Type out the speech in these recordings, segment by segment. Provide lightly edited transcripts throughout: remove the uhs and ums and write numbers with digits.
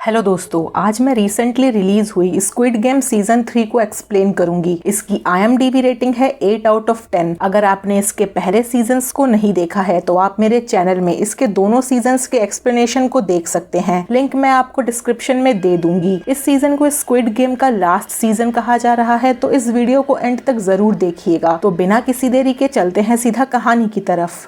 Hello दोस्तों, आज मैं रिसेंटली रिलीज हुई स्क्विड गेम सीजन 3 को एक्सप्लेन करूंगी। इसकी IMDb रेटिंग है 8 आउट ऑफ 10। अगर आपने इसके पहले सीजन्स को नहीं देखा है तो आप मेरे चैनल में इसके दोनों सीजन्स के एक्सप्लेनेशन को देख सकते हैं। लिंक मैं आपको डिस्क्रिप्शन में दे दूंगी। इस सीजन को स्क्विड गेम का लास्ट सीजन कहा जा रहा है, तो इस वीडियो को एंड तक जरूर देखिएगा। तो बिना किसी देरी के चलते हैं सीधा कहानी की तरफ।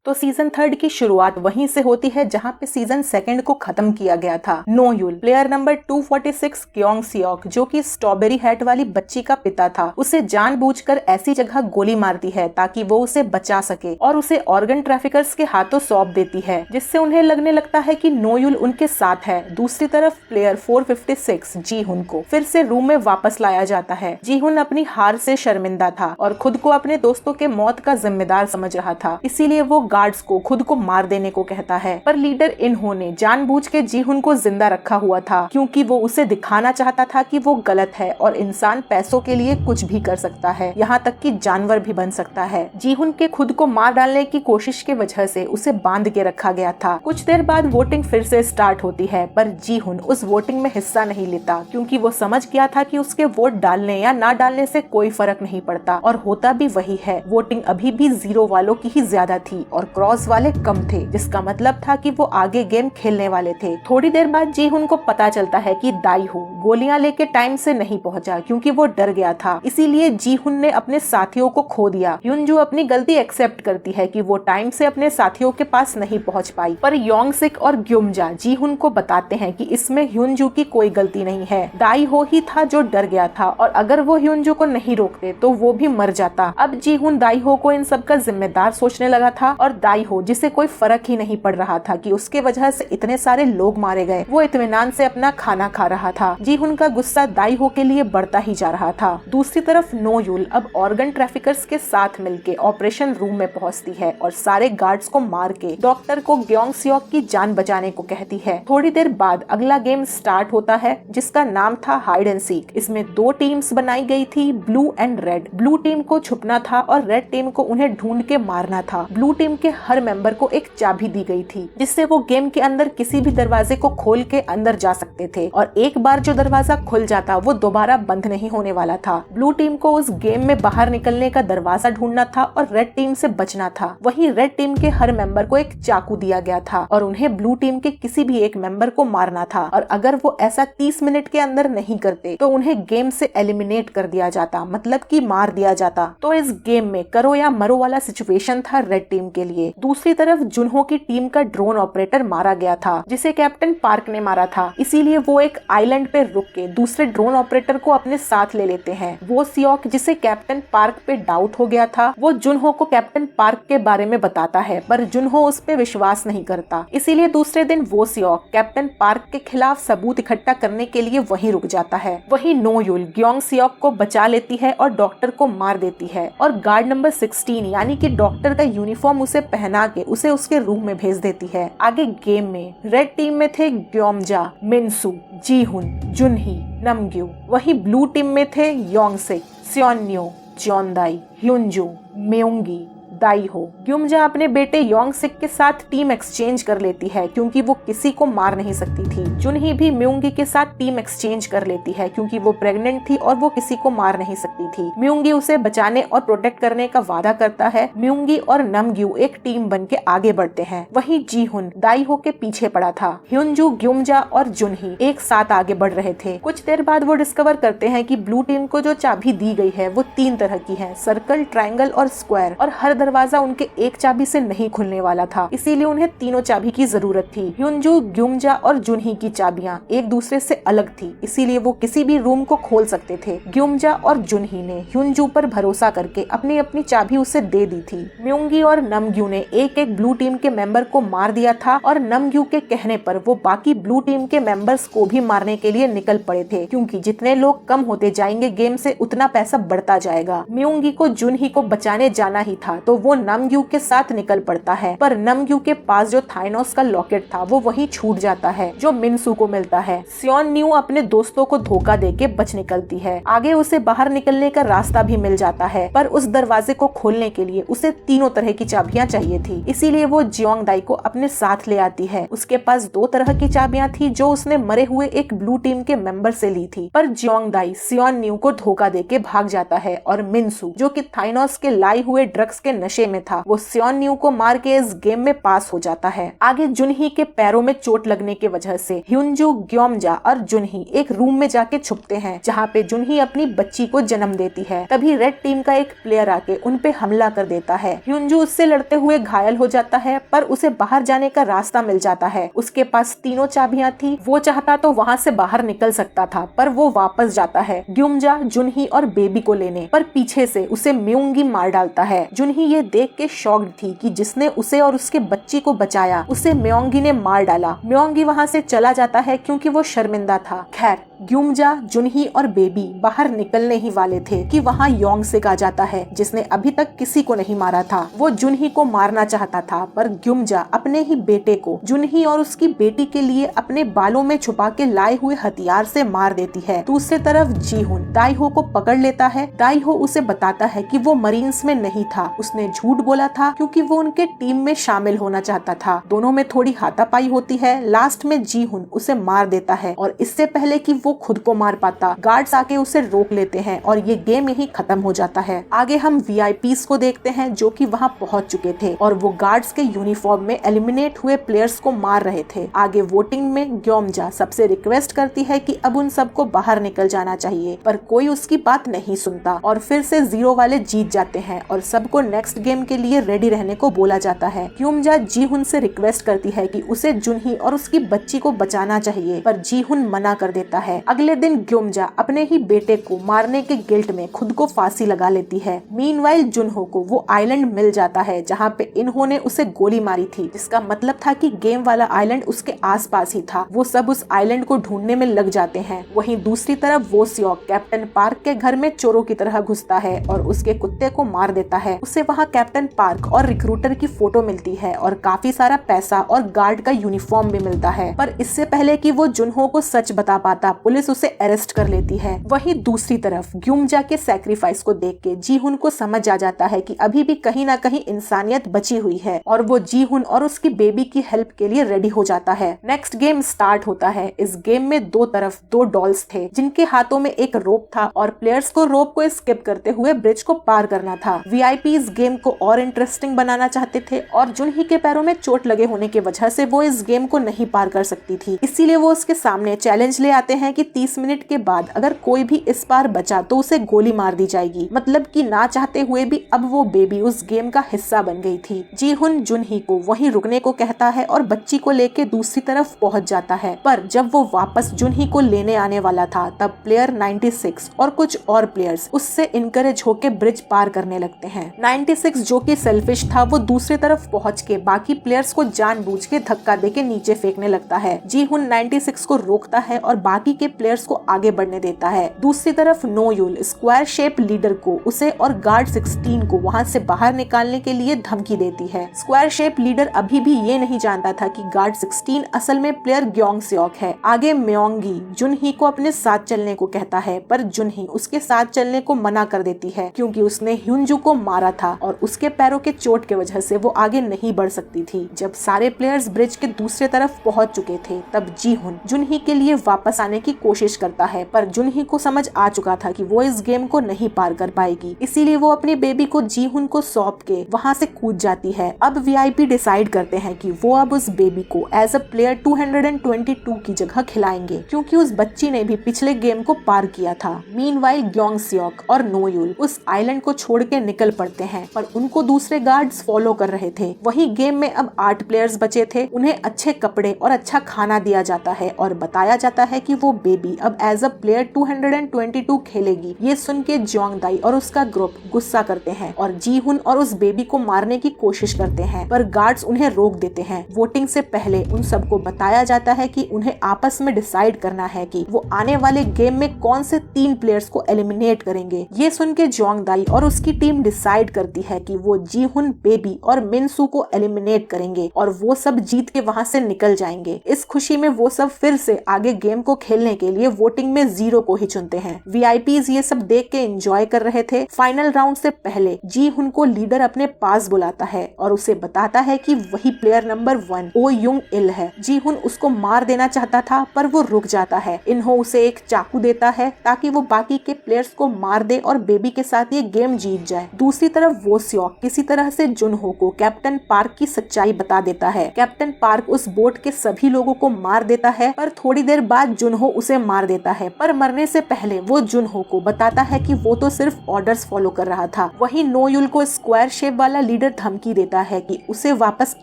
तो सीजन 3 की शुरुआत वहीं से होती है जहां पे सीजन 2 को खत्म किया गया था। Noh Yul player number 246 Kyung Seok, जो कि स्ट्रॉबेरी हैट वाली बच्ची का पिता था, उसे जानबूझकर ऐसी जगह गोली मारती है ताकि वो उसे बचा सके और उसे ऑर्गन ट्रैफिकर्स के हाथों सौंप देती है, जिससे उन्हें लगने लगता है कि नो यूल उनके साथ है। दूसरी तरफ प्लेयर 456 जीहुन को फिर से रूम में वापस लाया जाता है। जीहुन अपनी हार से शर्मिंदा था और खुद को अपने दोस्तों के मौत का जिम्मेदार समझ रहा था, इसीलिए वो गार्ड्स को खुद को मार देने को कहता है। पर लीडर इन्होंने जानबूझ के जीहुन को जिंदा रखा हुआ था, क्योंकि वो उसे दिखाना चाहता था कि वो गलत है और इंसान पैसों के लिए कुछ भी कर सकता है, यहाँ तक कि जानवर भी बन सकता है। जीहुन के खुद को मार डालने की कोशिश की वजह से उसे बांध के रखा गया था। कुछ देर बाद वोटिंग फिर से स्टार्ट होती है, पर जीहुन उस वोटिंग में हिस्सा नहीं लेता, क्योंकि वो समझ गया था कि उसके वोट डालने या ना डालने से कोई फर्क नहीं पड़ता। और होता भी वही है। वोटिंग अभी भी 0 वालों की ही ज्यादा थी और क्रॉस वाले कम थे, जिसका मतलब था कि वो आगे गेम खेलने वाले थे। थोड़ी देर बाद जीहुन को पता चलता है कि दाईहो गोलियां लेके टाइम से नहीं पहुंचा, क्योंकि वो डर गया था। इसीलिए जीहुन ने अपने साथियों को खो दिया। ह्युनजू अपनी गलती एक्सेप्ट करती है कि वो टाइम से अपने साथियों के पास नहीं पहुंच पाई, पर योंगसिक और ग्युमजा जीहुन को बताते हैं कि इसमें ह्युनजू की कोई गलती नहीं है। दाईहो ही था जो डर गया था, और अगर वो ह्युनजू को नहीं रोकते तो वो भी मर जाता। अब जीहुन दाईहो को इन सब का जिम्मेदार सोचने लगा था, और दाईहो, जिसे कोई फर्क ही नहीं पड़ रहा था कि उसके वजह से इतने सारे लोग मारे गए, वो इत्मीनान से अपना खाना खा रहा था। जीहुन का गुस्सा दाईहो के लिए बढ़ता ही जा रहा था। दूसरी तरफ नो यूल अब ऑर्गन ट्रैफिकर्स के साथ मिलके ऑपरेशन रूम में पहुंचती है और सारे गार्ड्स को मार के डॉक्टर को क्योंग सियोक की जान बचाने को कहती है। थोड़ी देर बाद अगला गेम स्टार्ट होता है, जिसका नाम था हाइड एंड सीक। इसमें 2 टीम्स बनाई गई थी, blue and red. Blue team को छुपना था और रेड टीम को उन्हें ढूंढ के मारना था। ब्लू टीम के हर मेंबर को एक चाबी दी गई थी, जिससे वो गेम के अंदर किसी भी दरवाजे को खोल के अंदर जा सकते थे, और एक बार जो दरवाजा खुल जाता वो दोबारा बंद नहीं होने वाला था। ब्लू टीम को उस गेम में बाहर निकलने का दरवाजा ढूंढना था और रेड टीम से बचना था। वहीं रेड टीम के हर मेंबर को एक चाकू दिया गया था और उन्हें ब्लू टीम के किसी भी एक मेंबर को मारना था, और अगर वो ऐसा 30 मिनट के अंदर नहीं करते तो उन्हें गेम से एलिमिनेट कर दिया जाता, मतलब कि मार दिया जाता। तो इस गेम में करो या मरो वाला सिचुएशन था रेड टीम के लिए। दूसरी तरफ जुनहो की टीम का ड्रोन ऑपरेटर मारा गया था, जिसे कैप्टन पार्क ने मारा था, इसीलिए वो एक आइलैंड पे रुक के दूसरे ड्रोन ऑपरेटर को अपने साथ ले लेते हैं। वो सियोक, जिसे कैप्टन पार्क पे डाउट हो गया था, वो जुनहो को कैप्टन पार्क के बारे में बताता है, पर जुनहो उस पे विश्वास नहीं करता। इसीलिए दूसरे दिन वो सियोक कैप्टन पार्क के खिलाफ सबूत इकट्ठा करने के लिए वहीं रुक जाता है। वहीं नो यूल क्योंग सियोक को बचा लेती है और डॉक्टर को मार देती है, और गार्ड नंबर 16 यानी कि डॉक्टर का यूनिफॉर्म उसे पहना के उसे उसके रूम में भेज देती है। आगे गेम में रेड टीम में थे ग्योमजा, मिनसू, जीहुन, जुनही, नमग्यू। वहीं ब्लू टीम में थे योंगसिक, स्योन्यो, चोंदाई, ह्युनजू, म्योंगी, दाईहो। ग्युमजा अपने बेटे योंगसिक के साथ टीम एक्सचेंज कर लेती है, क्योंकि वो किसी को मार नहीं सकती थी। जुनही भी म्योंगी के साथ टीम एक्सचेंज कर लेती है, क्योंकि वो प्रेग्नेंट थी और वो किसी को मार नहीं सकती थी। म्योंगी उसे बचाने और प्रोटेक्ट करने का वादा करता है। म्योंगी और नमग्यू एक टीम बन के आगे बढ़ते हैं। वहीं जीहुन दाईहो के पीछे पड़ा था। ह्युनजू, ग्युमजा और जुनही एक साथ आगे बढ़ रहे थे। कुछ देर बाद वो डिस्कवर करते हैं कि ब्लू टीम को जो चाबी दी गई है वो 3 तरह की है, सर्कल, ट्रायंगल और स्क्वायर, और हर दरवाजा उनके एक चाबी से नहीं खुलने वाला था, इसीलिए उन्हें तीनों चाबी की जरूरत थी। ह्युनजू, ग्युमजा और जुनही की चाबियां एक दूसरे से अलग थी, इसीलिए वो किसी भी रूम को खोल सकते थे। ग्युमजा और जुनही ने ह्युनजू पर भरोसा करके अपनी अपनी चाबी उसे दे दी थी। म्योंगी और नमग्यू ने एक एक ब्लू टीम के मेंबर को मार दिया था, और नमग्यू के कहने पर वो बाकी ब्लू टीम के मेंबर्स को भी मारने के लिए निकल पड़े थे, क्योंकि जितने लोग कम होते जाएंगे गेम से उतना पैसा बढ़ता जाएगा। म्योंगी को जुनही को बचाने जाना ही था, तो वो नमग्यू के साथ निकल पड़ता है, पर नमग्यू के पास जो थाइनोस का लॉकेट था वो वहीं छूट जाता है जो मिनसू को मिलता है। सियोन न्यू अपने दोस्तों को धोखा देके बच निकलती है। आगे उसे बाहर निकलने का रास्ता भी मिल जाता है, पर उस दरवाजे को खोलने के लिए उसे तीनों तरह की चाबियां चाहिए थी, इसीलिए वो जियोंग दाई को अपने साथ ले आती है। उसके पास 2 तरह की चाबियां थी जो उसने मरे हुए एक ब्लू टीम के मेंबर से ली थी, पर जियोंग दाई सियोन न्यू को धोखा देके भाग जाता है और मिनसू जो कि थाइनोस के लाए हुए ड्रग्स के नशे में था, वो सियोन न्यू को मार के इस गेम में पास हो जाता है। आगे जुनही के पैरों में चोट लगने की वजह से ह्युनजू, ग्योमजा और जुनही एक रूम में जाके छुपते हैं जहाँ पे जुनही अपनी बच्ची को जन्म देती है। तभी रेड टीम का एक प्लेयर आके उन पे हमला कर देता है। ह्युनजू उससे लड़ते हुए घायल हो जाता है, पर उसे बाहर जाने का रास्ता मिल जाता है। उसके पास तीनों चाबियां थी, वो चाहता तो वहाँ से बाहर निकल सकता था, पर वो वापस जाता है ग्योमजा, जुनही और बेबी को लेने, पर पीछे से उसे म्योंगी मार डालता है। जुनही ये देख के शॉक्ड थी कि जिसने उसे और उसके बच्ची को बचाया उसे म्योंगी ने मार डाला। म्योंगी वहाँ से चला जाता है क्योंकि वो शर्मिंदा था। खैर ग्योमजा, जुनही और बेबी बाहर निकलने ही वाले थे कि वहाँ योंग सिक आ जाता है जिसने अभी तक किसी को नहीं मारा था। वो जुनही को मारना चाहता था, पर ग्योमजा अपने ही बेटे को जुनही और उसकी बेटी के लिए अपने बालों में छुपा के लाए हुए हथियार से मार देती है। दूसरी तरफ जीहुन दाईहो को पकड़ लेता है। दाईहो उसे बताता है कि वो मरीन्स में नहीं था, उसने झूठ बोला था क्योंकि वो उनके टीम में शामिल होना चाहता था। दोनों में थोड़ी हाथापाई होती है। लास्ट में जीहुन उसे मार देता है और इससे पहले कि वो खुद को मार पाता, गार्ड्स आके उसे रोक लेते हैं और ये गेम यही खत्म हो जाता है। आगे हम वीआईपीस को देखते हैं जो कि वहाँ पहुंच चुके थे और वो गार्ड्स के यूनिफॉर्म में एलिमिनेट हुए प्लेयर्स को मार रहे थे। आगे वोटिंग में ग्योमजा सबसे रिक्वेस्ट करती है कि अब उन सबको बाहर निकल जाना चाहिए, पर कोई उसकी बात नहीं सुनता और फिर से 0 वाले जीत जाते हैं और सबको नेक्स्ट गेम के लिए रेडी रहने को बोला जाता है। ग्योमजा जीहुन से रिक्वेस्ट करती है कि उसे जुनही और उसकी बच्ची को बचाना चाहिए, पर जीहुन मना कर देता है। अगले दिन ग्योमजा अपने ही बेटे को मारने के गिल्ट में खुद को फांसी लगा लेती है। मीनवाइल जुनहो को वो आइलैंड मिल जाता है जहाँ पे इन्होंने उसे गोली मारी थी, जिसका मतलब था कि गेम वाला आइलैंड उसके आसपास ही था। वो सब उस आइलैंड को ढूंढने में लग जाते हैं। वहीं दूसरी तरफ वो सियोक कैप्टन पार्क के घर में चोरों की तरह घुसता है और उसके कुत्ते को मार देता है। उसे वहाँ कैप्टन पार्क और रिक्रूटर की फोटो मिलती है और काफी सारा पैसा और गार्ड का यूनिफॉर्म भी मिलता है, पर इससे पहले कि वो जुनहो को सच बता पाता पुलिस उसे अरेस्ट कर लेती है। वहीं दूसरी तरफ ग्योमजा के सैक्रिफाइस को देख के जीहुन को समझ आ जाता है कि अभी भी कहीं ना कहीं इंसानियत बची हुई है और वो जीहुन और उसकी बेबी की हेल्प के लिए रेडी हो जाता है। नेक्स्ट गेम स्टार्ट होता है। इस गेम में 2 तरफ 2 डॉल्स थे जिनके हाथों में एक रोप था और प्लेयर्स को रोप को स्किप करते हुए ब्रिज को पार करना था। वीआईपी इस गेम को और इंटरेस्टिंग बनाना चाहते थे और जुनही के पैरों में चोट लगे होने की वजह से वो इस गेम को नहीं पार कर सकती थी, इसीलिए वो उसके सामने चैलेंज ले आते हैं कि 30 मिनट के बाद अगर कोई भी इस पार बचा तो उसे गोली मार दी जाएगी। मतलब कि ना चाहते हुए भी अब वो बेबी उस गेम का हिस्सा बन गई थी। जीहुन जुनही को वहीं रुकने को कहता है और बच्ची को लेके दूसरी तरफ पहुंच जाता है, पर जब वो वापस जुनही को लेने आने वाला था तब प्लेयर 96 और कुछ और प्लेयर्स उससे इनकरेज होके ब्रिज पार करने लगते हैं। 96 जो कि सेल्फिश था वो दूसरी तरफ पहुंच के बाकी प्लेयर्स को जानबूझ के धक्का देके नीचे फेंकने लगता है। जीहुन 96 को रोकता है और बाकी के प्लेयर्स को आगे बढ़ने देता है। दूसरी तरफ नोयुल स्क्वायर शेप लीडर को उसे और गार्ड 16 को वहाँ से बाहर निकालने के लिए धमकी देती है। स्क्वायर शेप लीडर अभी भी ये नहीं जानता था कि गार्ड 16 असल में प्लेयर ग्योंग सियोक है। आगे म्योंगी जुनही को अपने साथ चलने को कहता है, पर जुनही उसके साथ चलने को मना कर देती है क्योंकि उसने ह्युनजू को मारा था और उसके पैरों के चोट के वजह से वो आगे नहीं बढ़ सकती थी। जब सारे प्लेयर्स ब्रिज के दूसरे तरफ पहुंच चुके थे तब जीहुन जुनही के लिए वापस आने की कोशिश करता है, पर जुनही को समझ आ चुका था कि वो इस गेम को नहीं पार कर पाएगी, इसीलिए वो अपनी बेबी को जीहुन को सौंप के वहाँ से कूद जाती है। अब वीआईपी डिसाइड करते हैं कि वो अब उस बेबी को एज अ प्लेयर 222 की जगह खिलाएंगे क्योंकि उस बच्ची ने भी पिछले गेम को पार किया था। मीनवाइल ग्योंग सियोक और नोयुल उस आइलैंड को छोड़ के निकल पड़ते हैं, पर उनको दूसरे गार्ड्स फॉलो कर रहे थे। वहीं गेम में अब 8 प्लेयर्स बचे थे। उन्हें अच्छे कपड़े और अच्छा खाना दिया जाता है और बताया जाता है कि वो बेबी अब एज अ प्लेयर 222 खेलेगी। ये सुन के जियोंग दाई और उसका ग्रुप गुस्सा करते हैं और जीहुन और उस बेबी को मारने की कोशिश करते हैं, पर गार्ड्स उन्हें रोक देते हैं। वोटिंग से पहले उन सबको बताया जाता है कि उन्हें आपस में डिसाइड करना है कि वो आने वाले गेम में कौन से 3 प्लेयर्स को एलिमिनेट करेंगे। ये सुन के जियोंग दाई और उसकी टीम डिसाइड करती है कि वो जीहुन, बेबी और मिनसू को एलिमिनेट करेंगे और वो सब जीत के वहाँ से निकल जाएंगे। इस खुशी में वो सब फिर से आगे गेम को खेलने के लिए वोटिंग में 0 को ही चुनते हैं। वीआईपीज ये सब देख के एंजॉय कर रहे थे। फाइनल राउंड से पहले जीहुन को लीडर अपने पास बुलाता है और उसे बताता है कि वही प्लेयर नंबर 1 ओ युंग इल है। जीहुन उसको मार देना चाहता था पर वो रुक जाता है। इन्हो उसे एक चाकू देता है ताकि वो बाकी के प्लेयर्स को मार दे और बेबी के साथ ये गेम जीत जाए। दूसरी तरफ वो स्योक किसी तरह से जुनहो को कैप्टन पार्क की सच्चाई बता देता है। कैप्टन पार्क उस बोट के सभी लोगों को मार देता है पर थोड़ी देर बाद जुनहो उसे मार देता है। पर मरने से पहले वो जुनहो को बताता है कि वो तो सिर्फ ऑर्डर्स फॉलो कर रहा था। वहीं नोयुल को स्क्वायर शेप वाला लीडर धमकी देता है कि उसे वापस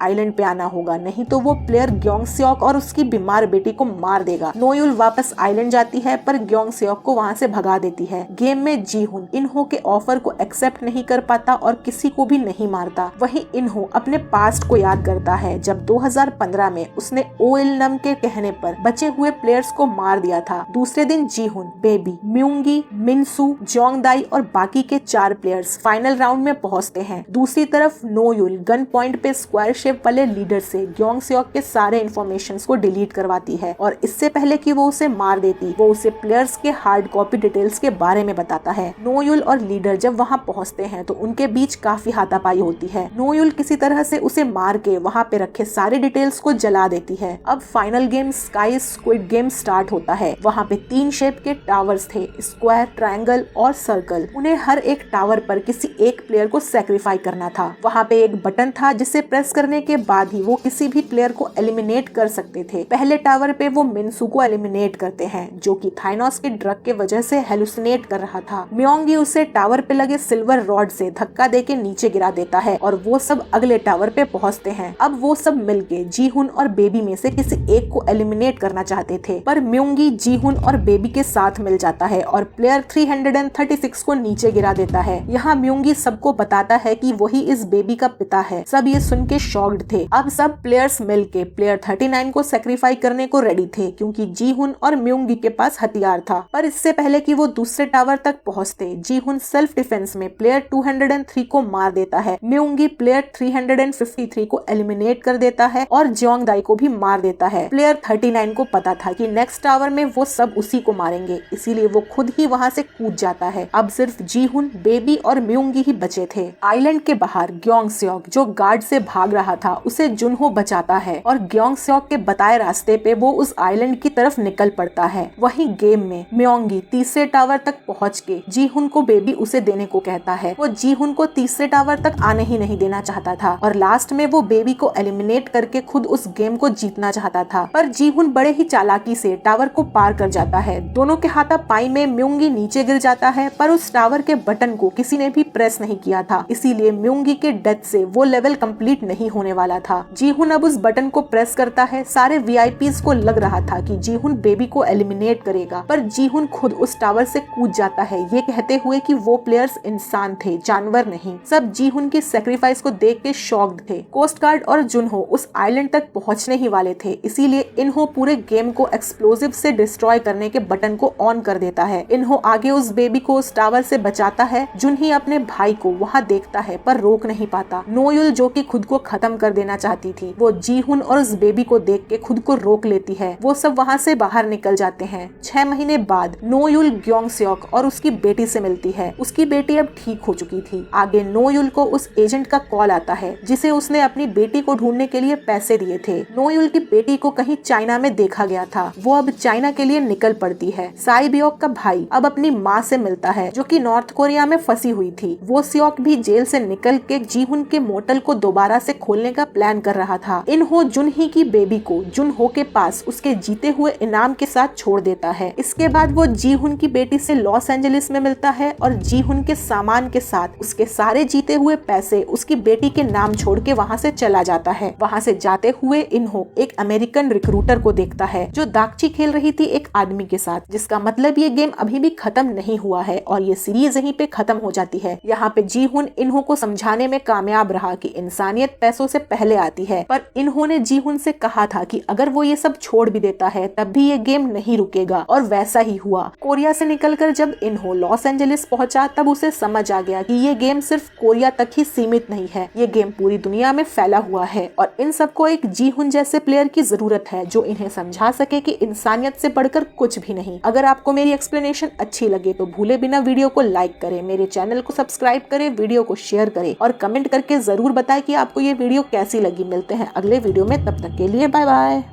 आइलैंड पे आना होगा, नहीं तो वो प्लेयर ग्योंगस्योक और उसकी बीमार बेटी को मार देगा। नोयुल वापस आइलैंड जाती है पर ग्योंगस्योक को वहाँ से भगा देती है। गेम में जीहुन इन्हो के ऑफर को एक्सेप्ट नहीं कर पाता और किसी को भी नहीं मारता। वहीं इन्हो अपने पास्ट को याद करता है जब 2015 में उसने ओइल नम के कहने पर बचे हुए प्लेयर्स को मार दिया था। दूसरे दिन जीहुन, बेबी, म्यूंगी, मिनसू, जोंगदाई और बाकी के 4 प्लेयर्स फाइनल राउंड में पहुंचते हैं। दूसरी तरफ नोयुल गन पॉइंट पे स्क्वायर शेप वाले लीडर से ग्योंगस्योक के सारे इंफॉर्मेशंस को डिलीट करवाती है और इससे पहले कि वो उसे मार देती, वो उसे प्लेयर्स के हार्ड कॉपी डिटेल्स के बारे में बताता है। नोयुल और लीडर जब वहाँ पहुँचते हैं तो उनके बीच काफी हाथापाई होती है। नोयुल किसी तरह से उसे मार के वहाँ पे रखे सारे डिटेल्स को जला देती है। अब final game sky squid game start होता है। वहाँ पे 3 शेप के टावर्स थे, स्क्वायर, ट्रायंगल और सर्कल। उन्हें हर एक टावर पर किसी एक प्लेयर को सैक्रिफाई करना था। वहाँ पे एक बटन था जिसे प्रेस करने के बाद ही वो किसी भी प्लेयर को एलिमिनेट कर सकते थे। पहले टावर पे वो मिनसू को एलिमिनेट करते हैं जो कि थाइनोस के ड्रग के वजह से हेलुसिनेट कर रहा था। म्योंगी उसे टावर पे लगे सिल्वर रॉड से धक्का देके नीचे गिरा देता है और वो सब अगले टावर पे पहुँचते हैं। अब वो सब मिलके जीहुन और बेबी में से किसी एक को एलिमिनेट करना चाहते थे पर म्योंगी जीहुन और बेबी के साथ मिल जाता है और प्लेयर 336 को नीचे गिरा देता है। यहाँ म्योंगी सबको बताता है कि वही इस बेबी का पिता है। सब ये सुन के शॉक्ड थे। अब सब प्लेयर्स मिलके प्लेयर 39 को सैक्रिफाई करने को रेडी थे क्योंकि जीहुन और म्योंगी के पास हथियार था। पर इससे पहले कि वो दूसरे टावर तक पहुँचते, जीहुन सेल्फ डिफेंस में प्लेयर 203 को मार देता है। म्योंगी प्लेयर 353 को एलिमिनेट कर देता है और जोंगदाई को भी मार देता है। प्लेयर 39 को पता था कि नेक्स्ट टावर में वो सब उसी को मारेंगे, इसीलिए वो खुद ही वहाँ से कूद जाता है। अब सिर्फ जीहुन, बेबी और म्योंगी ही बचे थे। आइलैंड के बाहर ग्योंगस्योक जो गार्ड से भाग रहा था उसे जुनहो बचाता है और ग्योंगस्योक के बताए रास्ते पे वो उस आइलैंड की तरफ निकल पड़ता है। वहीं गेम में म्योंगी तीसरे टावर तक पहुँच के जीहुन को बेबी उसे देने को कहता है। वो जीहुन को तीसरे टावर तक आने ही नहीं देना चाहता था और लास्ट में वो बेबी को एलिमिनेट करके खुद उस गेम को जीतना चाहता था। पर जीहुन बड़े ही चालाकी से टावर को पार कर जाता है। दोनों के हाथापाई में म्योंगी नीचे गिर जाता है पर उस टावर के बटन को किसी ने भी प्रेस नहीं किया था, इसीलिए म्योंगी के डेथ से वो लेवल कंप्लीट नहीं होने वाला था। जीहुन अब उस बटन को प्रेस करता है। सारे वीआईपीज को लग रहा था कि जीहुन बेबी को एलिमिनेट करेगा पर जीहुन खुद उस टावर से कूद जाता है, ये कहते हुए कि वो प्लेयर्स इंसान थे, जानवर नहीं। सब जीहुन की सैक्रिफाइस को देख के शॉक्ड थे। कोस्ट गार्ड और जुनहो उस आइलैंड तक पहुंचने ही वाले थे, इसीलिए इन्हो पूरे गेम को एक्सप्लोजिव से डिस्ट्रॉय करने के बटन को ऑन कर देता है। इन्हो आगे उस बेबी को उस टावर से बचाता है। जुनही अपने भाई को वहाँ देखता है पर रोक नहीं पाता। नोयुल जो कि खुद को खत्म कर देना चाहती थी, वो जीहुन और उस बेबी को देख के खुद को रोक लेती है। वो सब वहाँ से बाहर निकल जाते हैं। 6 महीने बाद नोयुल ग्योंगस्योक और उसकी बेटी से मिलती है। उसकी बेटी अब ठीक हो चुकी थी। आगे नोयुल को उस एजेंट का कॉल आता है जिसे उसने अपनी बेटी को ढूंढने के लिए पैसे दिए थे। नोयुल की बेटी को कहीं चाइना में देखा गया था। वो अब चाइना के लिए निकल पड़ती है। साई बियोक का भाई अब अपनी माँ से मिलता है जो कि नॉर्थ कोरिया में फंसी हुई थी। वो सियोक भी जेल से निकल के जीहुन के मोटल को दोबारा से खोलने का प्लान कर रहा था। इन्हो जुनही की बेबी को जुनहो के पास उसके जीते हुए इनाम के साथ छोड़ देता है। इसके बाद वो जीहुन की बेटी से लॉस एंजलिस में मिलता है और जीहुन के सामान के साथ उसके सारे जीते हुए पैसे उसकी बेटी के नाम छोड़ के वहाँ से चला जाता है। वहाँ से जाते हुए इन्हो एक अमेरिकन रिक्रूटर को देखता है जो दागची खेल रही थी एक आदमी के साथ, जिसका मतलब ये गेम अभी भी खत्म नहीं हुआ है और ये सीरीज यहीं पे खत्म हो जाती है। यहाँ पे जीहुन इन्हो को समझाने में कामयाब रहा कि इंसानियत पैसों से पहले आती है, पर इन्होंने जीहुन से कहा था कि अगर वो ये सब छोड़ भी देता है तब भी ये गेम नहीं रुकेगा और वैसा ही हुआ। कोरिया से निकलकर जब इन्हो लॉस एंजलिस पहुंचा तब उसे समझ आ गया कि ये गेम सिर्फ सिर्फ कोरिया तक ही सीमित नहीं है, ये गेम पूरी दुनिया में फैला हुआ है और इन सबको एक जी हुन जैसे प्लेयर की जरूरत है जो इन्हें समझा सके कि इंसानियत से बढ़कर कुछ भी नहीं। अगर आपको मेरी एक्सप्लेनेशन अच्छी लगे तो भूले बिना वीडियो को लाइक करें, मेरे चैनल को सब्सक्राइब करें, वीडियो को शेयर करें और कमेंट करके जरूर बताएं कि आपको ये वीडियो कैसी लगी। मिलते हैं अगले वीडियो में, तब तक के लिए बाय बाय।